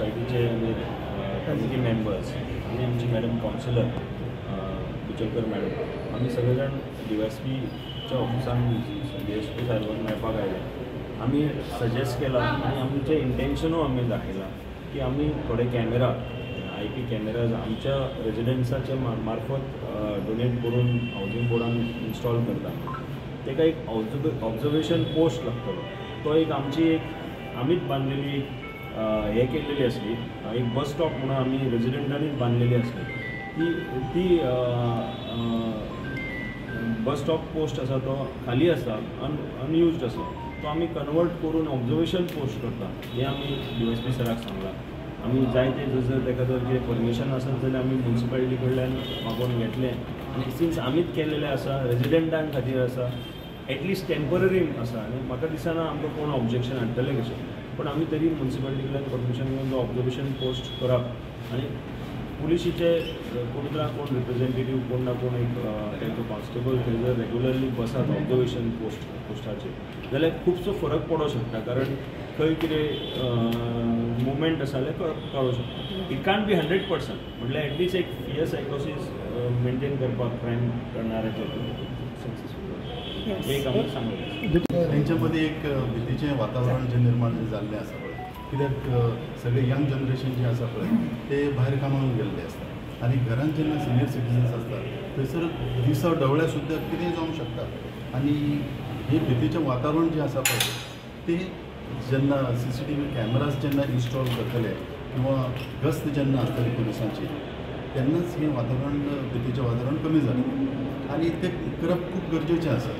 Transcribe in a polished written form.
सोसायटीचे committee members आणि आमची मॅडम काउन्सिलर कुचलकर मॅडम आम्ही सगळेजण DYSPच्या ऑफिसान DSP साहेबांना मेळपाक आयले. आम्ही सजेस्ट केला आणि आमचे इंटेन्शनूय आम्ही दाखयला की आम्ही थोडे कॅमेरा IP कॅमेराज आमच्या रेजिडेंट्साच्या मार्फत डोनेट करून हावजींग बोर्डान इन्स्टॉल करता. ताका एक ऑब्झर्वेशन पोस्ट लागतलो. तो एक आमची आमीच बांधलेली हे केलेली असली एक बस स्टॉप म्हणून आम्ही रेजिडेंटांनीच बांधलेली असली ती बस स्टॉप पोस्ट आसा तो खाली आसा अनयुज्ड आसा. तो आम्ही कन्वर्ट करून ऑब्झर्वेशन पोस्ट करता हे आम्ही DYSP सराक सांगला. आम्ही जाय ते जर ताका जर कितें परमिशन आसत जाल्यार आमी म्युन्सिपालिटी कडल्यान मागून घेतलें आनी सिन्स आमीच केल्लेलें आसा रेजिडेंटां खातीर आसा एटलिस्ट टेम्पररी आसा आनी म्हाका दिसना आमकां कोण ऑब्जेक्शन हाडटले कशें. पण आमी तरी म्युन्सिपालिटी कडल्यान परमिशन घेवन तो ऑब्झर्वेशन पोस्ट करप आनी पुलिशीचे कोण कोण रिप्रेझेंटेटीव कोण ना कोण एक तांचो कॉन्स्टेबल थंय जर रेग्युलरली बसत ऑब्झर्वेशन पोस्टाचेर जाल्यार खुबसो फरक पडूंक शकता. कारण खंय कितें मुवमेंट आसा जाल्यार कळूंक शकता. इट कांट बी 100% म्हटल्यार एटलिस्ट एक फियर सायकोसीस मेंटेन करपाक क्रायम करणाऱ्याचे सक्सेसफूल एक आमी सांगलें. तेंच्यामध्ये एक भीतीचें वातावरण जें निर्माण जाल्लें आसा पळय कित्याक सगळे यंग जनरेशन जे आसा पळय ते भायर कामाक गेल्ले आसता आनी घरांत जेन्ना सिनियर सिटीजन्स आसतात थंयसर दिसा ढवळ्या सुद्दां कितेंय जावंक शकता. आनी हे भीतीचें वातावरण जें आसा पळय ते जेन्ना CCTV कॅमेराज जेन्ना इन्स्टॉल करतले किंवा गस्त जेन्ना आसतली पुलिसांची तेन्नाच हें वातावरण भीतीचें वातावरण कमी जालें आनी तें करप खूब गरजेचें आसा.